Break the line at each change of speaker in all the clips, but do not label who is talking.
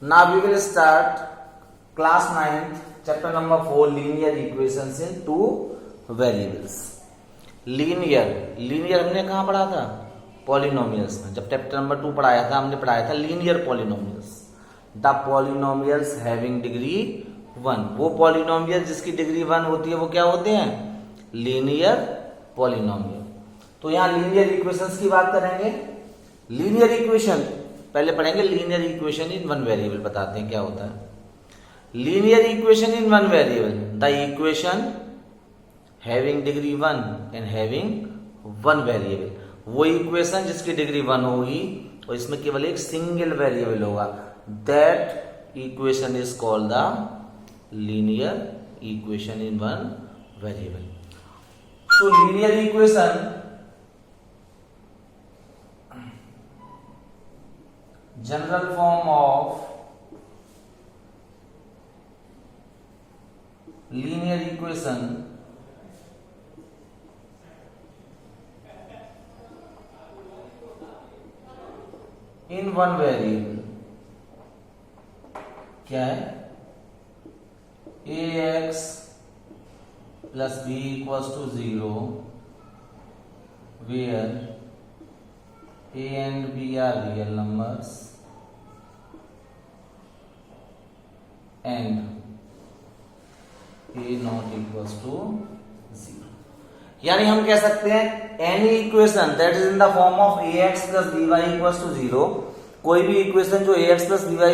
Now we will start class 9th chapter number 4 linear equations in two variables. Linear हमने कहाँ पढ़ा था? Polynomials में. जब चैप्टर नंबर 2 पढ़ाया था हमने पढ़ाया था linear polynomials. The polynomials having degree 1. वो पॉलिनोमियल जिसकी डिग्री 1 होती है वो क्या होते हैं? Linear polynomial. तो यहाँ लीनियर इक्वेशंस की बात करेंगे. लीनियर इक्वेशन पहले पढ़ेंगे. Linear equation in one variable बताते हैं क्या होता है. Linear equation in one variable, the equation having degree 1 and having one variable. वो इक्वेशन जिसकी डिग्री 1 होगी और इसमें केवल एक सिंगल वेरिएबल होगा. That equation is called the linear equation in one variable. So linear equation general form of linear equation in one variable क्या है? ax plus b equals to 0 where a and b are real numbers and a not equals to 0. यानी हम कह सकते हैं any equation that is in the form of ax plus by equals to 0. कोई भी equation जो ax plus by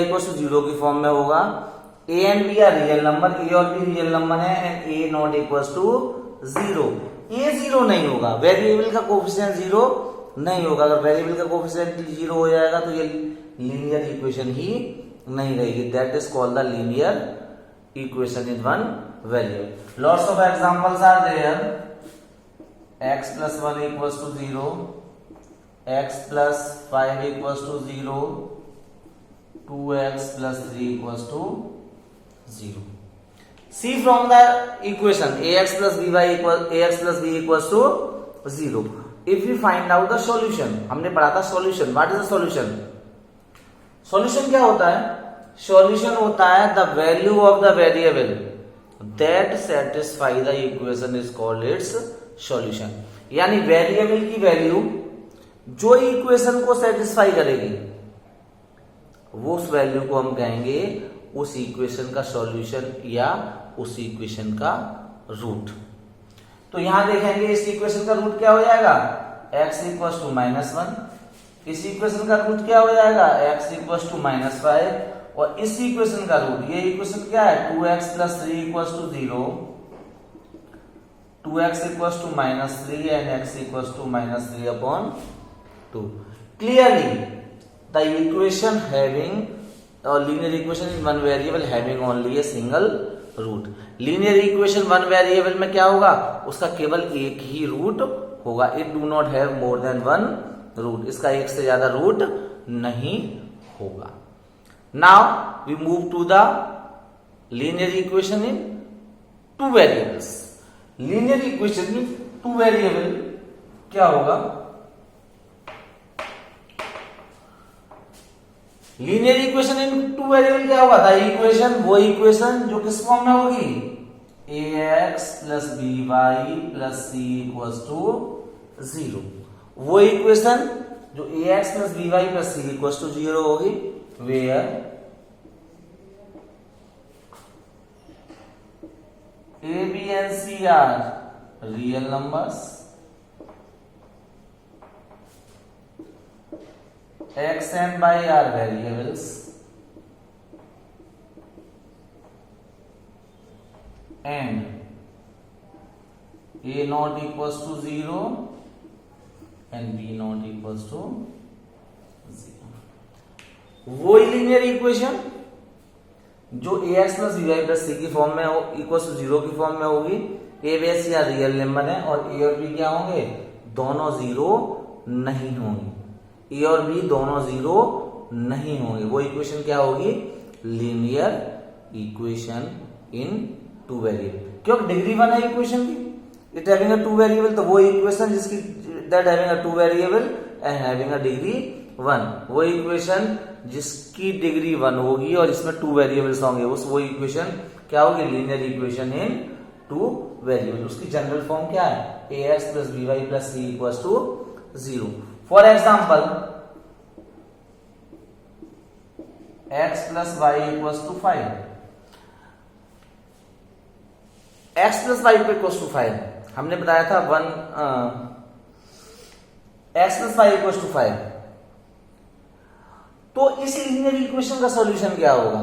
equals to 0 की form में होगा. a and b are real number, a और b रियल नंबर है and a not equals to 0. a 0 नहीं होगा, वेरिएबल का कोफिशिएंट 0 नहीं होगा. अगर वेरिएबल का कोफिशिएंट 0 हो जाएगा तो ये लीनियर इक्वेशन ही नहीं रहेगी. That is called the linear equation in one variable. Lots of examples are there. x plus 1 equals to 0, x plus 5 equals to 0, 2x plus 3 equals to 0. See from the equation ax plus by equals to 0. If we find out the solution, हमने पढ़ा था solution. What is the solution? Solution क्या होता है? Solution होता है the value of the variable that satisfy the equation is called its solution. यानी variable की वैल्यू जो इक्वेशन को सेटिस्फाई करेगी वो उस वैल्यू को हम कहेंगे उस इक्वेशन का सॉल्यूशन या उस इक्वेशन का रूट. तो यहां देखेंगे इस इक्वेशन का रूट क्या हो जाएगा? x equals to -1. इस इक्वेशन का रूट क्या हो जाएगा? x equals to -5. और इस इक्वेशन का रूट, ये इक्वेशन क्या है? 2x plus 3 equals to 0, 2x equals to -3 and x equals to -3 upon 2. Clearly, the equation having or linear equation in one variable having only a single root. Linear equation one variable में क्या होगा? उसका केवल एक ही root होगा. It do not have more than one root. इसका एक से ज्यादा रूट नहीं होगा. Now we move to the linear equation in two variables. Linear equation में two variable क्या होगा? लीनियर इक्वेशन इन टू वेरिएबल क्या होगा? द इक्वेशन, वो इक्वेशन जो किस फॉर्म में होगी? ax plus by plus c equals to 0. वो इक्वेशन जो ax plus by plus c equals to 0 होगी where a, b and c are real numbers, x and y are variables, and a not equals to 0 and b not equals to 0. वो linear equation जो ax plus by plus c की form में हो equals to 0 की form में होगी. a व c या रियल नंबर है और a और b क्या होंगे? दोनों 0 नहीं होंगे. a और b दोनों 0 नहीं होंगे. वो इक्वेशन क्या होगी? लीनियर इक्वेशन इन टू वेरिएबल. क्योंकि डिग्री 1 है इक्वेशन की. It having a two variable, तो वो इक्वेशन जिसकी that having a two variable and having a degree one, वो इक्वेशन जिसकी डिग्री 1 होगी और इसमें 2 वेरिएबल्स होंगे, उस वो इक्वेशन क्या होगी, लीनियर इक्वेशन इन 2 वेरिएबल। उसकी जनरल फॉर्म क्या है, ax plus by plus c equals to 0। For example x plus y equals to 5, x plus y equals to 5 हमने बताया था x plus y equals to 5। तो इस लीनियर इक्वेशन का solution क्या होगा,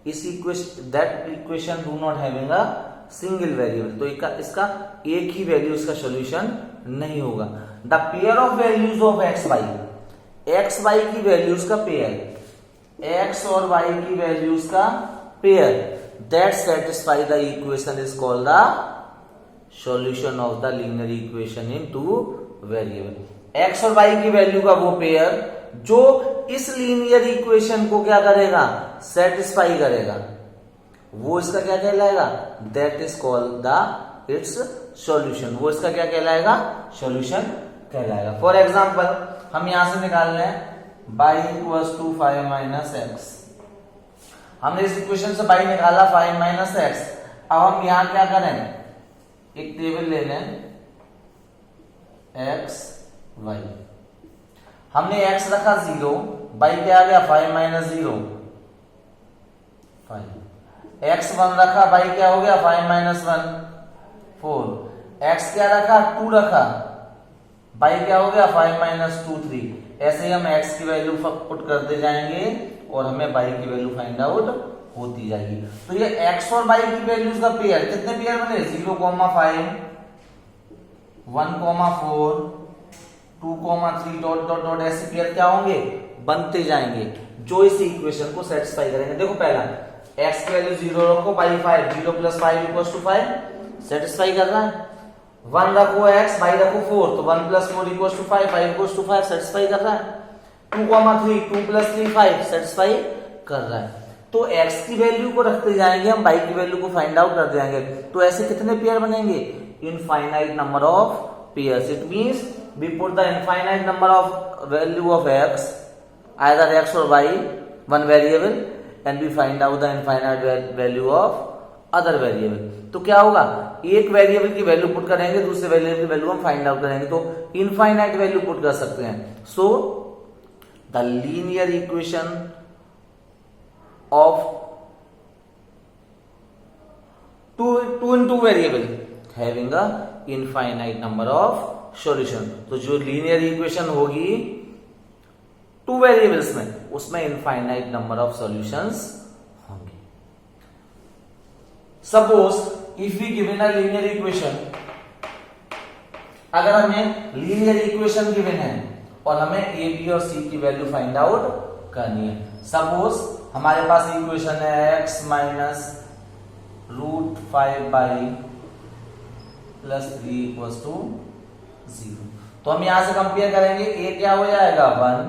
इस equation that equation do not having a single variable, तो इसका एक ही वैल्यू इसका सॉल्यूशन नहीं होगा। The pair of values of X Y की वैल्यूज का पेयर, एक्स और वाई की वैल्यूज का pair that satisfy the equation is called the solution of the linear equation in 2 variable. X और वाई की वैल्यू का वो पेयर जो इस लीनियर इक्वेशन को क्या करेगा, सेटिस्फाई करेगा, वो इसका क्या कहलाएगा, that is called the it's solution, वो इसका क्या कहलाएगा, सॉल्यूशन कहलाएगा। फॉर एग्जांपल हम यहां से निकाल रहे हैं y equals to 5 minus X, हमने इस इक्वेशन से y निकाला 5 माइनस एक्स। अब हम यहां क्या करें, एक टेबल ले लें x y, हमने x रखा 0, y क्या आ गया 5 माइनस 0 5, x 1 रखा, y क्या हो गया 5 माइनस 1 4, x क्या रखा 2 रखा, y क्या हो गया 5 माइनस 2 3। ऐसे ही हम x की वैल्यू पुट करते जाएंगे और हमें y की वैल्यू फाइंड आउट होती जाएगी। तो ये x और y की वैल्यूज का पेयर, कितने पेयर बने, 0, 5 1, 4 2, 3 डॉट डॉट डॉट, ऐसे पेयर क्या होंगे, बनते जाएंगे जो इस इक्वेशन को सेटिस्फाई करेंगे। देखो पहला x की वैल्यू 0 रखो, y 5, 0 plus 5 equals to 5, satisfy कर रहा है। 1 रखो x, y रखो 4, तो 1 plus 4 equals to 5, 5 equals to 5, satisfy कर रहा है। 2, 3, 2 प्लस 3 5, सेटिस्फाई कर रहा है। तो x की वैल्यू को रखते जाएंगे हम, y की वैल्यू को फाइंड आउट कर जाएंगे। तो ऐसे कितने पेयर बनेंगे, infinite number of pairs. It means we put the infinite number of value of x, either x or y, one variable, and we find out the infinite value of other variable। तो क्या होगा, एक variable की value put करेंगे, दूसरे variable की value हम find out करेंगे, तो इनफाइनाइट वैल्यू पुट कर सकते हैं। So the linear equation of two in two variable having a infinite number of solution. तो जो लीनियर इक्वेशन होगी 2 वेरिएबल्स में, उसमें इनफाइनाइट नंबर ऑफ सॉल्यूशंस होंगे। Suppose if we given a linear equation, अगर हमें लीनियर इक्वेशन गिवन है और हमें ए बी और सी की वैल्यू फाइंड आउट करनी है। सपोज हमारे पास इक्वेशन है x minus √5 y plus 3 equals to 0। तो हम यहां से कंपेयर करेंगे, a क्या हो जाएगा 1,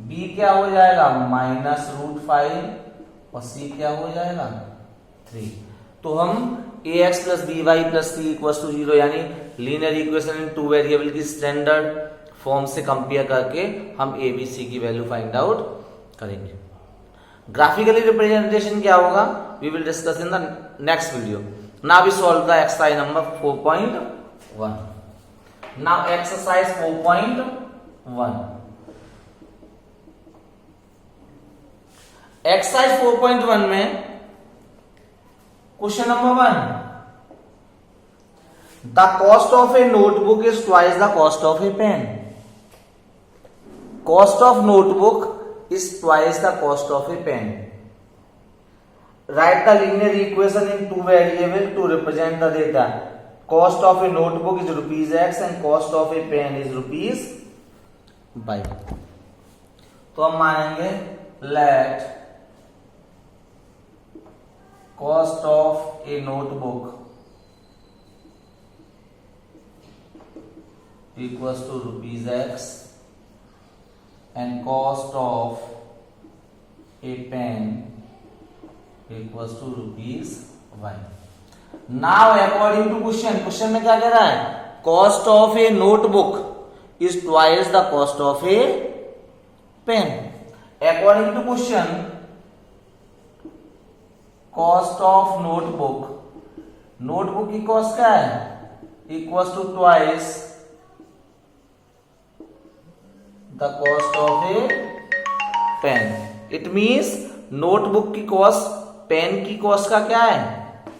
b क्या हो जाएगा माइनस √5 और c क्या हो जाएगा 3। तो हम ax plus by plus c equals to 0 यानी लीनियर इक्वेशन इन 2 वेरिएबल की स्टैंडर्ड फॉर्म से कंपेयर करके हम a b c की वैल्यू फाइंड आउट करेंगे। ग्राफिकली रिप्रेजेंटेशन क्या होगा, we will discuss in the next video. Now we solve the exercise number 4.1। Now exercise 4.1. Exercise 4.1 में question number 1, the cost of a notebook is twice the cost of a pen. Cost of notebook is twice the cost of a pen. Write the linear equation in 2 variables to represent the data. Cost of a notebook is rupees x and cost of a pen is rupees y। तो हम मानेंगे let cost of a notebook equals to rupees x and cost of a pen equals to rupees y। Now according to question में क्या कह रहा है, cost of a notebook is twice the cost of a pen. According to question, cost of notebook की cost क्या है? Equal to twice the cost of a pen. It means notebook की cost pen की cost का क्या है?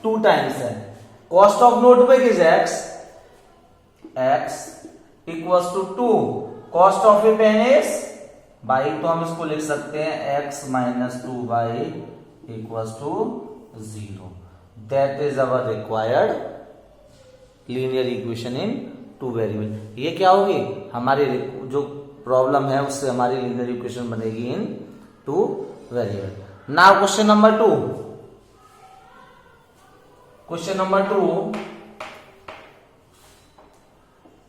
2 times है। Cost of notebook is x equal to 2, cost of a pen is by, तो हम इसको लिख सकते हैं x minus 2 y equal to 0। That is our required linear equation in 2 variable. ये क्या होगी? हमारी जो प्रॉब्लम है उससे हमारी लीनियर इक्वेशन बनेगी in 2 variable. Now question number 2। Question number 2,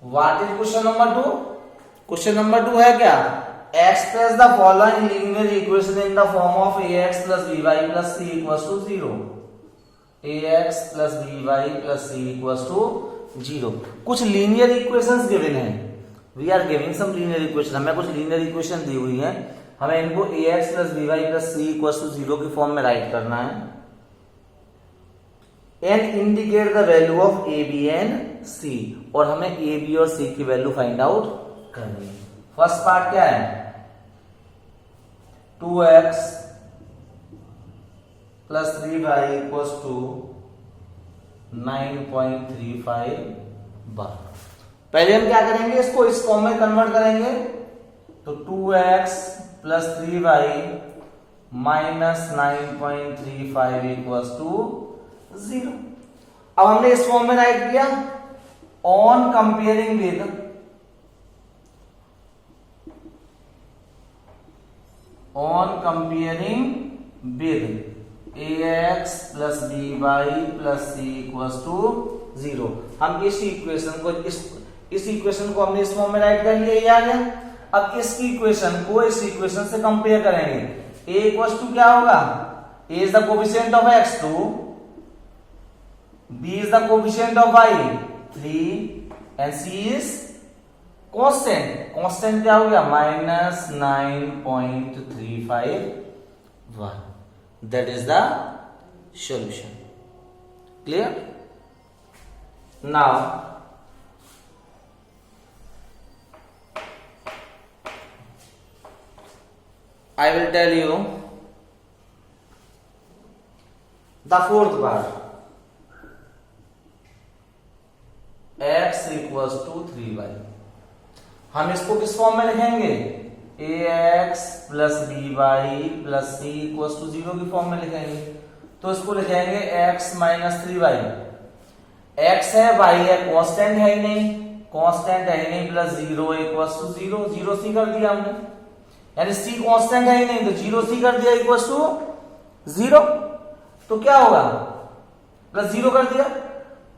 what is question number 2? Question number 2 है क्या? Express the following linear equation in the form of ax plus by plus c equals to 0। ax plus by plus c equals to 0। कुछ linear equations given है। We are giving some linear equation. हमें कुछ linear equation दी हुई है, हमें इनको ax plus by plus c equals to 0 की form में राइट करना है and indicate the value of a b and c, और हमें a b और c की वैल्यू फाइंड आउट करनी है। फर्स्ट पार्ट क्या है? 2x plus 3y equals to 9.35 बार। पहले हम क्या करेंगे? इसको इस फॉर्म में कन्वर्ट करेंगे, तो 2x plus 3y minus 9.35 equals to 0। अब हमने इस फॉर्म में राइट किया। On comparing with ax plus by plus c equals to 0। हम इस इक्वेशन को हमने इस फॉर्म में राइट कर लिया, ये आ गया। अब इसकी इक्वेशन को इस इक्वेशन से कंपेयर करेंगे। a इक्वल्स टू क्या होगा? a is the coefficient of x2, b is the coefficient of y 3 and c is constant. Constant क्या हो गया? Minus 9.35 1। That is the solution. Clear? Now I will tell you the fourth part. X equals to 3y। हम इसको किस form में लिखेंगे? ax plus by plus c equals to 0 की form में लिखेंगे। तो इसको लिखेंगे x माइनस 3y। x है, y है, कांस्टेंट है ही नहीं, कांस्टेंट है ही नहीं, प्लस 0 इक्वल्स टू 0। 0 c कर दिया हमने, यानी c कांस्टेंट है ही नहीं, तो 0 c कर दिया इक्वल्स टू 0। तो क्या होगा? प्लस 0 कर दिया।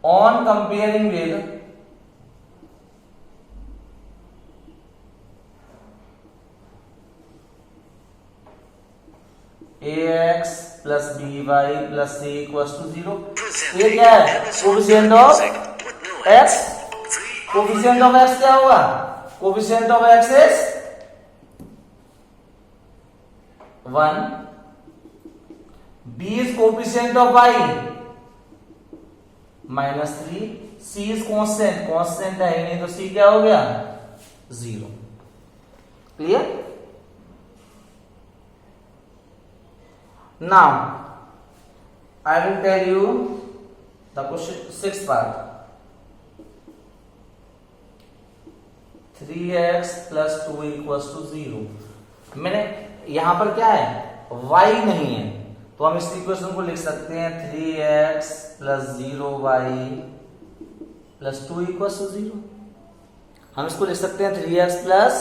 On comparing with ax plus by plus c equals to 0। ये क्या है? Coefficient of x। Coefficient of x क्या होगा? Coefficient of x is 1, b is coefficient of y minus 3, c is constant, constant है ही नहीं, तो c क्या हो गया? 0। Clear? Now I will tell you the question 6th part. 3x plus 2 equals to 0। मैंने यहां पर क्या है? y नहीं है, तो हम इस इक्वेशन को लिख सकते हैं 3x plus 0y plus 2 equals to 0। हम इसको लिख सकते हैं 3x प्लस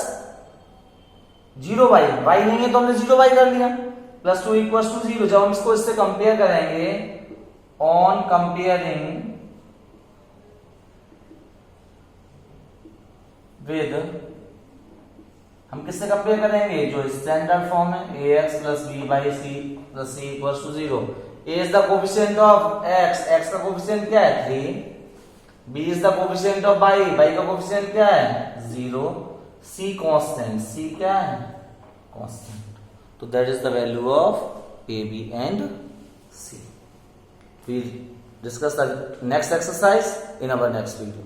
0y। y नहीं है तो हमने 0y कर लिया, प्लस 2 इक्वल्स टू 0। जब हम इसको इससे कंपेयर करेंगे, ऑन कंपेयरिंग विद, हम किससे कंपेयर करेंगे? जो स्टैंडर्ड फॉर्म है, ax plus b y c plus c equals to 0। a is the coefficient of x, x का कोएफिशिएंट क्या है? 3। b is the coefficient of y, y का कोएफिशिएंट क्या है? 0। c कांस्टेंट, c क्या है? constant. So that is the value of A, B and C. We'll discuss the next exercise in our next video.